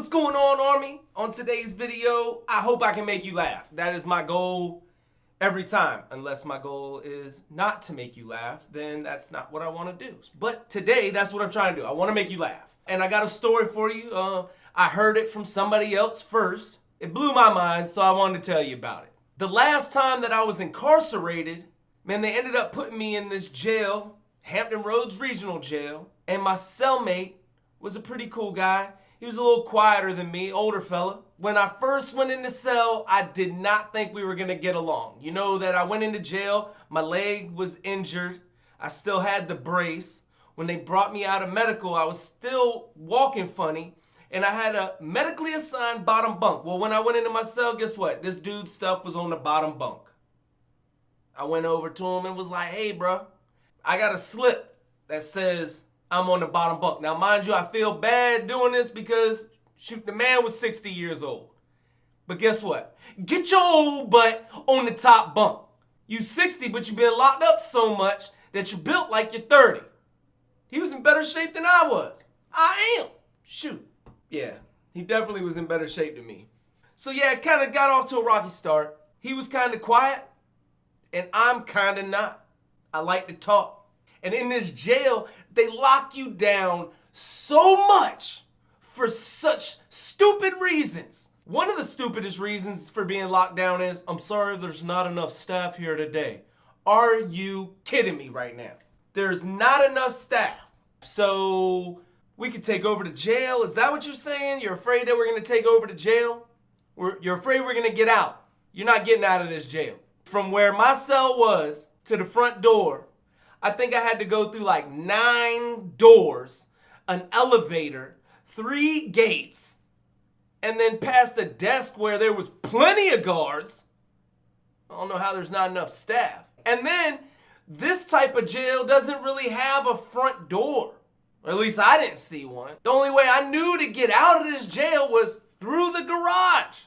What's going on, Army? On today's video, I hope I can make you laugh. That is my goal every time. Unless my goal is not to make you laugh, then that's not what I want to do. But today, that's what I'm trying to do. I want to make you laugh. And I got a story for you. I heard it from somebody else first. It blew my mind, so I wanted to tell you about it. The last time that I was incarcerated, man, they ended up putting me in this jail, Hampton Roads Regional Jail, and my cellmate was a pretty cool guy. He was a little quieter than me, older fella. When I first went in the cell, I did not think we were gonna get along. You know that I went into jail, my leg was injured, I still had the brace. When they brought me out of medical, I was still walking funny, and I had a medically assigned bottom bunk. Well, when I went into my cell, guess what? This dude's stuff was on the bottom bunk. I went over to him and was like, hey, bro, I got a slip that says I'm on the bottom bunk. Now, mind you, I feel bad doing this because, shoot, the man was 60 years old. But guess what? Get your old butt on the top bunk. You 60, but you've been locked up so much that you built like you're 30. He was in better shape than I was. I am. Shoot. Yeah, he definitely was in better shape than me. So yeah, it kind of got off to a rocky start. He was kind of quiet, and I'm kind of not. I like to talk. And in this jail, they lock you down so much for such stupid reasons. One of the stupidest reasons for being locked down is, I'm sorry, there's not enough staff here today. Are you kidding me right now? There's not enough staff. So we could take over the jail. Is that what you're saying? You're afraid that we're going to take over the jail? You're afraid we're going to get out. You're not getting out of this jail. From where my cell was to the front door, I think I had to go through like 9 doors, an elevator, 3 gates, and then past a desk where there was plenty of guards. I don't know how there's not enough staff. And then this type of jail doesn't really have a front door. Or at least I didn't see one. The only way I knew to get out of this jail was through the garage.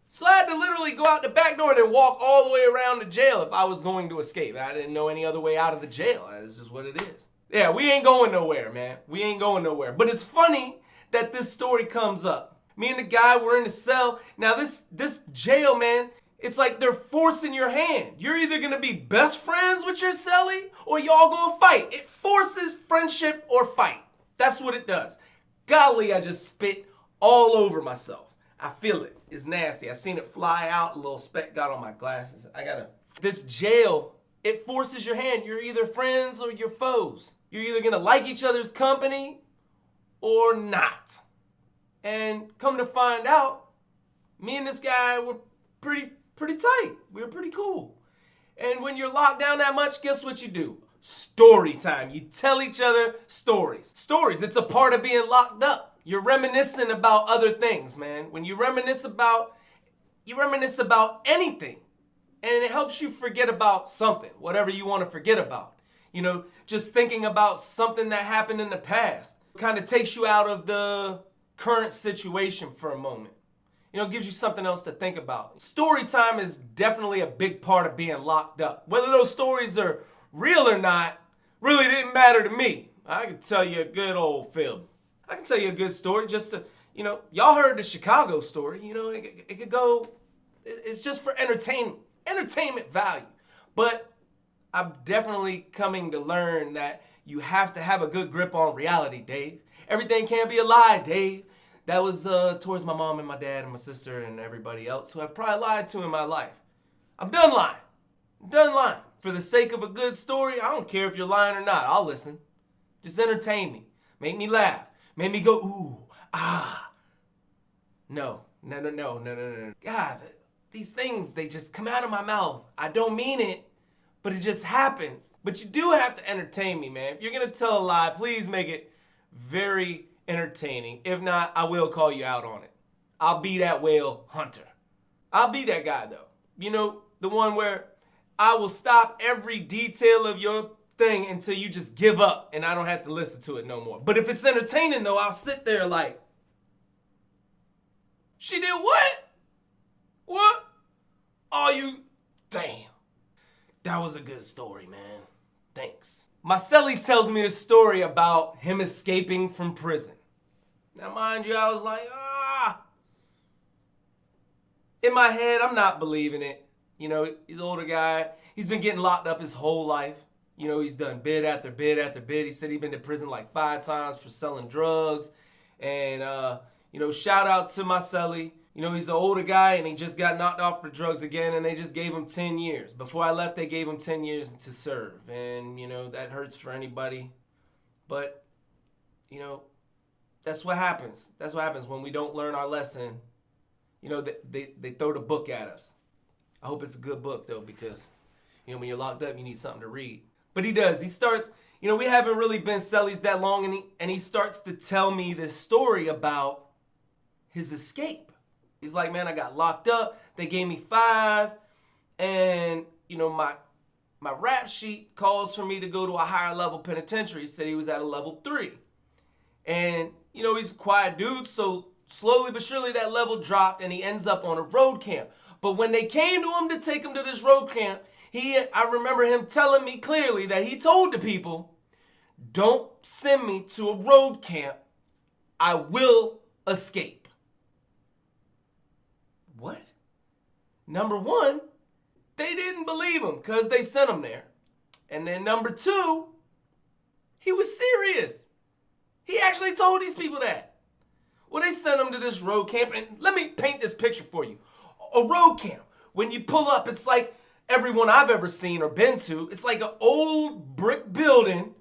So I had to literally go out the back door and then walk all the way around the jail if I was going to escape. I didn't know any other way out of the jail. That's just what it is. Yeah, we ain't going nowhere, man. We ain't going nowhere. But it's funny that this story comes up. Me and the guy were in the cell. Now this jail, man, it's like they're forcing your hand. You're either gonna be best friends with your cellie or y'all gonna fight. It forces friendship or fight. That's what it does. Golly, I just spit all over myself. I feel it. It's nasty. I seen it fly out. A little speck got on my glasses. This jail, it forces your hand. You're either friends or you're foes. You're either gonna like each other's company or not. And come to find out, me and this guy were pretty tight. We were pretty cool. And when you're locked down that much, guess what you do? Story time. You tell each other stories. Stories, it's a part of being locked up. You're reminiscing about other things, man. When you reminisce about anything. And it helps you forget about something, whatever you want to forget about. You know, just thinking about something that happened in the past kind of takes you out of the current situation for a moment. You know, it gives you something else to think about. Story time is definitely a big part of being locked up. Whether those stories are real or not really didn't matter to me. I could tell you a good old fib. I can tell you a good story just to, you know, y'all heard the Chicago story. You know, it could go, it's just for entertainment value. But I'm definitely coming to learn that you have to have a good grip on reality, Dave. Everything can't be a lie, Dave. That was towards my mom and my dad and my sister and everybody else who I probably lied to in my life. I'm done lying. I'm done lying. For the sake of a good story, I don't care if you're lying or not. I'll listen. Just entertain me. Make me laugh. Make me go, ooh, ah. No. God, these things, they just come out of my mouth. I don't mean it, but it just happens. But you do have to entertain me, man. If you're going to tell a lie, please make it very entertaining. If not, I will call you out on it. I'll be that whale hunter. I'll be that guy, though. You know, the one where I will stop every detail of your thing until you just give up and I don't have to listen to it no more. But if it's entertaining, though, I'll sit there like, she did what? What? Oh, you, damn. That was a good story, man. Thanks. My cellie tells me a story about him escaping from prison. Now, mind you, I was like, in my head, I'm not believing it. You know, he's an older guy. He's been getting locked up his whole life. You know, he's done bid after bid after bid. He said he's been to prison like 5 times for selling drugs. And, you know, shout out to my cellie. You know, he's an older guy and he just got knocked off for drugs again and they just gave him 10 years. Before I left, they gave him 10 years to serve. And, you know, that hurts for anybody. But, you know, that's what happens. That's what happens when we don't learn our lesson. You know, they throw the book at us. I hope it's a good book, though, because, you know, when you're locked up, you need something to read. But he does. He starts, you know, we haven't really been cellies that long, and he starts to tell me this story about his escape. He's like, man, I got locked up. They gave me 5, and, you know, my rap sheet calls for me to go to a higher level penitentiary. He said he was at a level 3. And, you know, he's a quiet dude, so slowly but surely that level dropped and he ends up on a road camp. But when they came to him to take him to this road camp, I remember him telling me clearly that he told the people, don't send me to a road camp. I will escape. What? Number one, they didn't believe him because they sent him there. And then number 2, he was serious. He actually told these people that. Well, they sent him to this road camp, and let me paint this picture for you. A road camp, when you pull up, it's like everyone I've ever seen or been to. It's like an old brick building,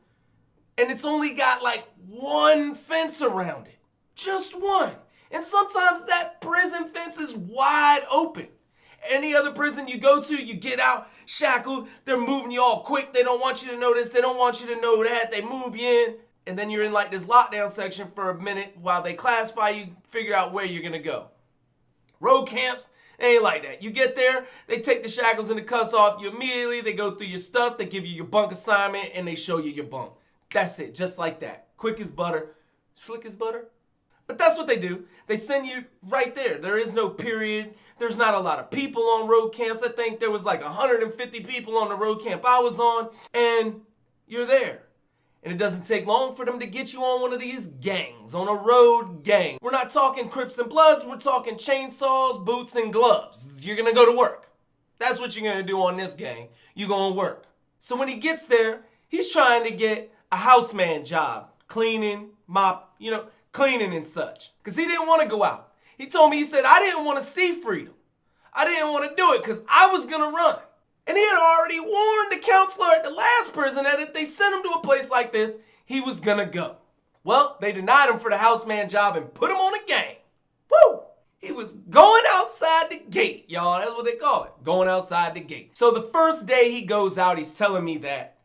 and it's only got like one fence around it. Just one. And sometimes that prison fence is wide open. Any other prison you go to, you get out shackled. They're moving you all quick. They don't want you to know this. They don't want you to know that. They move you in. And then you're in like this lockdown section for a minute while they classify you, figure out where you're going to go. Road camps, ain't like that. You get there, they take the shackles and the cuffs off you immediately. They go through your stuff. They give you your bunk assignment and they show you your bunk. That's it, just like that. Quick as butter, slick as butter. But that's what they do. They send you right there. There is no period. There's not a lot of people on road camps. I think there was like 150 people on the road camp I was on, and you're there. And it doesn't take long for them to get you on one of these gangs, on a road gang. We're not talking Crips and Bloods, we're talking chainsaws, boots, and gloves. You're gonna go to work. That's what you're gonna do on this gang. You're gonna work. So when he gets there, he's trying to get a houseman job, cleaning, mop, you know, cleaning and such. Because he didn't want to go out. He told me, he said, I didn't want to see freedom. I didn't want to do it because I was gonna run. And he had already warned the counselor at the last prison that if they sent him to a place like this, he was gonna go. Well, they denied him for the houseman job and put him on a gang. Woo! He was going outside the gate, y'all. That's what they call it, going outside the gate. So the first day he goes out, he's telling me that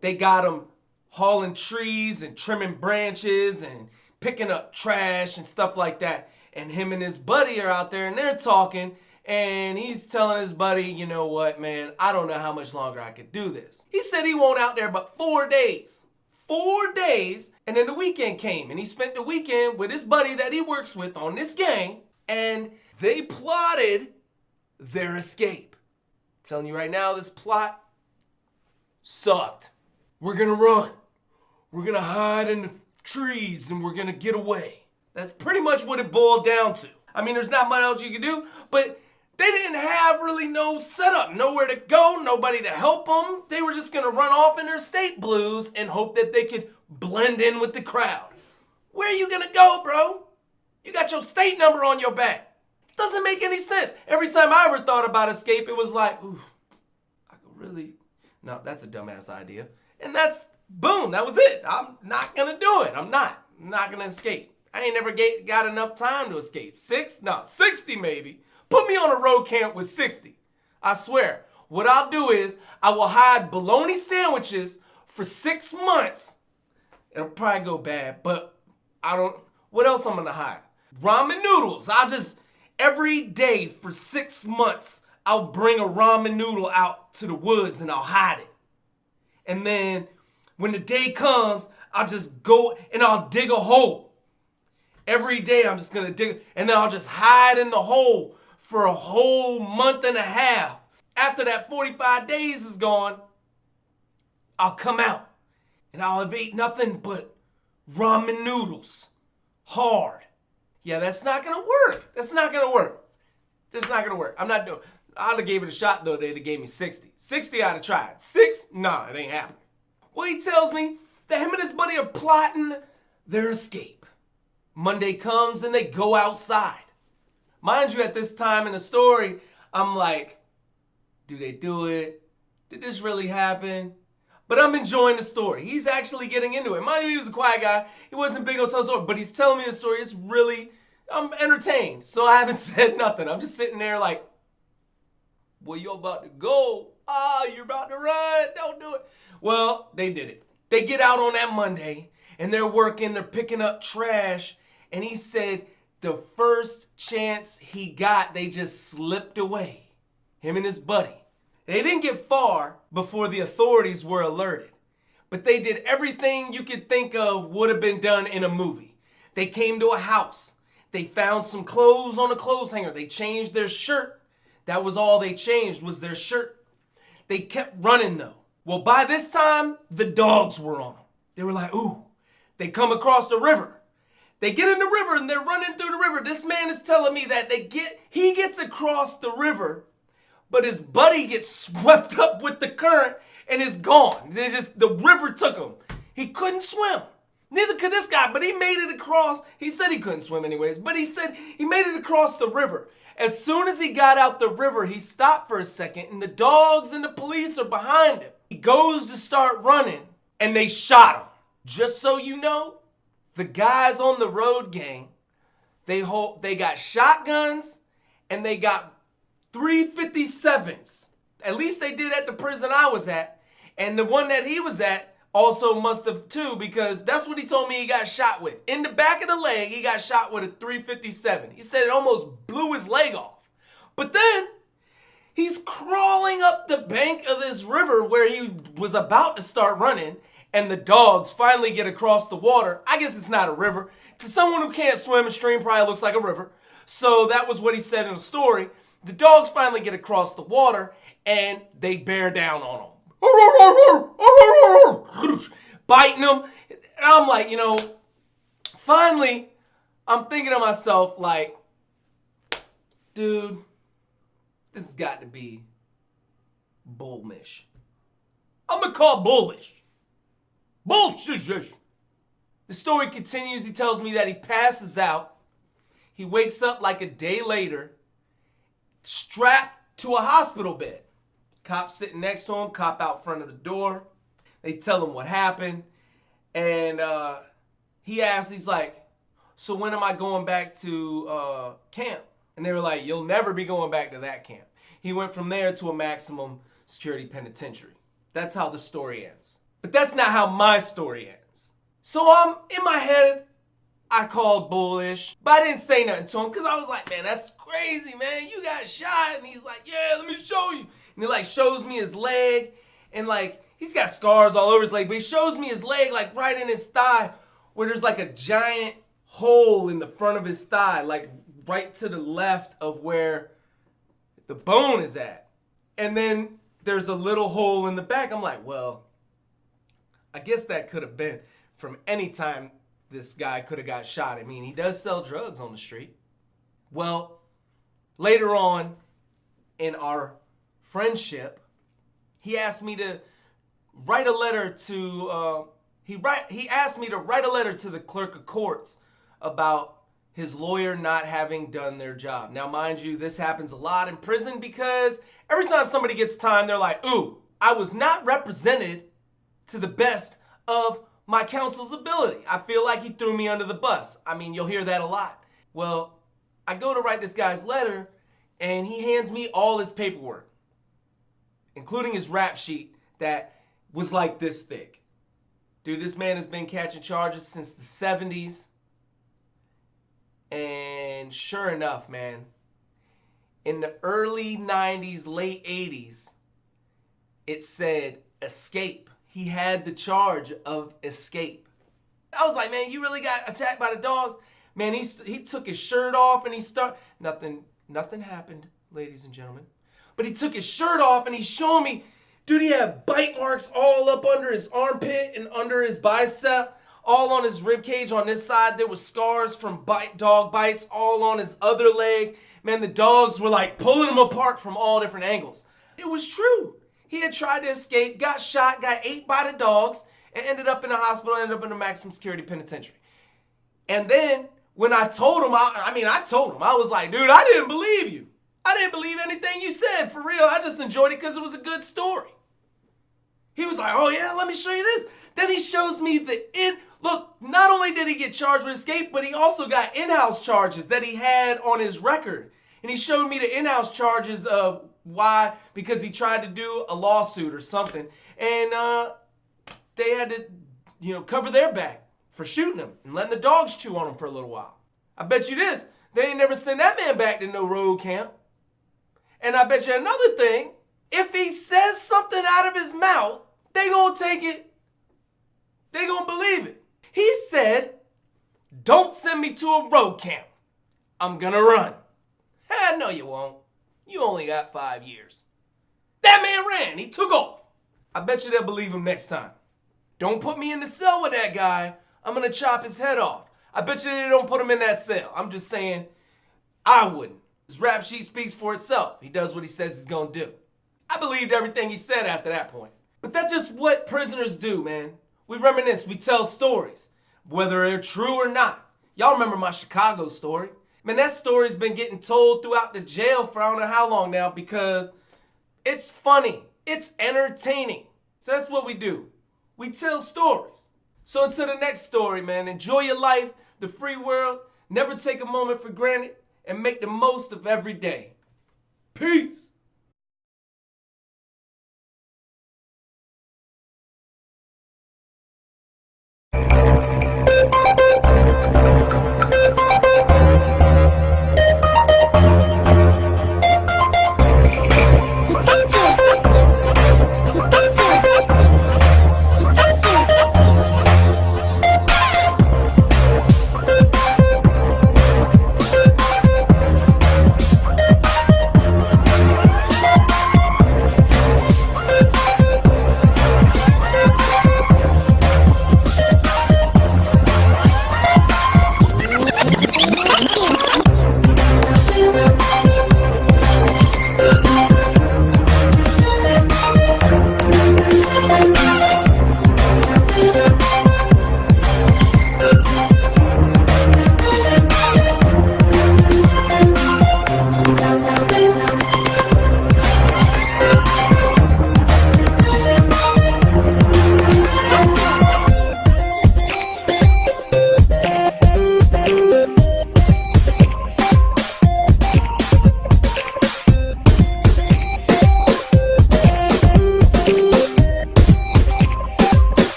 they got him hauling trees and trimming branches and picking up trash and stuff like that. And him and his buddy are out there and they're talking. And he's telling his buddy, you know what, man, I don't know how much longer I could do this. He said he won't out there but 4 days. 4 days, and then the weekend came, and he spent the weekend with his buddy that he works with on this gang, and they plotted their escape. I'm telling you right now, this plot sucked. We're gonna run. We're gonna hide in the trees, and we're gonna get away. That's pretty much what it boiled down to. I mean, there's not much else you can do, but they didn't have really no setup, nowhere to go, nobody to help them. They were just going to run off in their state blues and hope that they could blend in with the crowd. Where are you going to go, bro? You got your state number on your back. Doesn't make any sense. Every time I ever thought about escape, it was like, ooh, I could really, no, that's a dumbass idea. And that's, boom, that was it. I'm not going to do it. I'm not going to escape. I ain't never got enough time to escape. 60 maybe. Put me on a road camp with 60. I swear. What I'll do is I will hide bologna sandwiches for 6 months. It'll probably go bad, but what else I'm going to hide? Ramen noodles. Every day for 6 months, I'll bring a ramen noodle out to the woods and I'll hide it. And then when the day comes, I'll just go and I'll dig a hole. Every day I'm just going to dig, and then I'll just hide in the hole for a whole month and a half. After that 45 days is gone, I'll come out and I'll have ate nothing but ramen noodles. Hard. Yeah, that's not going to work. That's not going to work. It's not gonna work. I'm not doing it. I'd have gave it a shot though. They'd have gave me 60. 60 I'd have tried. 6? Nah, it ain't happening. Well, he tells me that him and his buddy are plotting their escape. Monday comes and they go outside. Mind you, at this time in the story, I'm like, do they do it? Did this really happen? But I'm enjoying the story. He's actually getting into it. Mind you, he was a quiet guy. He wasn't big on telling the story, but he's telling me the story. It's really, I'm entertained. So I haven't said nothing. I'm just sitting there like, well, you're about to go. You're about to run. Don't do it. Well, they did it. They get out on that Monday and they're working. They're picking up trash. And he said the first chance he got, they just slipped away. Him and his buddy. They didn't get far before the authorities were alerted. But they did everything you could think of would have been done in a movie. They came to a house. They found some clothes on a clothes hanger. They changed their shirt. That was all they changed, was their shirt. They kept running though. Well, by this time, the dogs were on them. They were like, ooh. They come across the river. They get in the river and they're running through the river. This man is telling me that he gets across the river, but his buddy gets swept up with the current and is gone. The river took him. He couldn't swim. Neither could this guy, but he made it across. He said he couldn't swim anyways, but he said he made it across the river. As soon as he got out the river, he stopped for a second and the dogs and the police are behind him. He goes to start running and they shot him. Just so you know, the guys on the road gang, they got shotguns and they got 357s. At least they did at the prison I was at. And the one that he was at also must have too, because that's what he told me he got shot with. In the back of the leg, he got shot with a 357. He said it almost blew his leg off. But then he's crawling up the bank of this river where he was about to start running, and the dogs finally get across the water. I guess it's not a river. To someone who can't swim, a stream probably looks like a river. So that was what he said in the story. The dogs finally get across the water and they bear down on him. Biting him. And I'm like, finally, I'm thinking to myself, like, dude, this has got to be bullish. I'm going to call it bullish. Bullshit. The story continues. He tells me that he passes out. He wakes up like a day later, strapped to a hospital bed. Cop sitting next to him, cop out front of the door. They tell him what happened. And he asks, he's like, so when am I going back to camp? And they were like, you'll never be going back to that camp. He went from there to a maximum security penitentiary. That's how the story ends. But that's not how my story ends. So I'm in my head, I called bullish, but I didn't say nothing to him because I was like, man, that's crazy, man. You got shot. And he's like, yeah, let me show you. And he like shows me his leg, and like he's got scars all over his leg, but he shows me his leg like right in his thigh where there's like a giant hole in the front of his thigh, like right to the left of where the bone is at. And then there's a little hole in the back. I'm like, well, I guess that could have been from any time this guy could have got shot. I mean, he does sell drugs on the street. Well, later on in our friendship, he asked me to write a letter to, he asked me to write a letter to the clerk of courts about his lawyer not having done their job. Now, mind you, this happens a lot in prison because every time somebody gets time, they're like, ooh, I was not represented to the best of my counsel's ability. I feel like he threw me under the bus. I mean, you'll hear that a lot. Well, I go to write this guy's letter, and he hands me all his paperwork, including his rap sheet that was like this thick. Dude, this man has been catching charges since the 70s. And sure enough, man, in the early 90s, late 80s, it said escape. He had the charge of escape. I was like, man, you really got attacked by the dogs? Man, he took his shirt off and he started, nothing happened, ladies and gentlemen. But he took his shirt off and he's showing me, dude, he had bite marks all up under his armpit and under his bicep, all on his rib cage on this side. There was scars from dog bites all on his other leg. Man, the dogs were like pulling him apart from all different angles. It was true. He had tried to escape, got shot, got ate by the dogs, and ended up in a hospital, ended up in a maximum security penitentiary. And then when I told him, I told him, I was like, dude, I didn't believe you. I didn't believe anything you said, for real. I just enjoyed it because it was a good story. He was like, oh yeah, let me show you this. Then he shows me look, not only did he get charged with escape, but he also got in-house charges that he had on his record. And he showed me the in-house charges of why, because he tried to do a lawsuit or something. And they had to, cover their back for shooting him and letting the dogs chew on him for a little while. I bet you this, they ain't never send that man back to no road camp. And I bet you another thing, if he says something out of his mouth, they gonna take it, they gonna believe it. He said, don't send me to a road camp. I'm gonna run. No, you won't. You only got 5 years. That man ran. He took off. I bet you they'll believe him next time. Don't put me in the cell with that guy. I'm gonna chop his head off. I bet you they don't put him in that cell. I'm just saying, I wouldn't. His rap sheet speaks for itself. He does what he says he's gonna do. I believed everything he said after that point. But that's just what prisoners do, man. We reminisce, we tell stories, whether they're true or not. Y'all remember my Chicago story? Man, that story's been getting told throughout the jail for I don't know how long now because it's funny, it's entertaining. So that's what we do. We tell stories. So until the next story, man, enjoy your life, the free world, never take a moment for granted, and make the most of every day. Peace.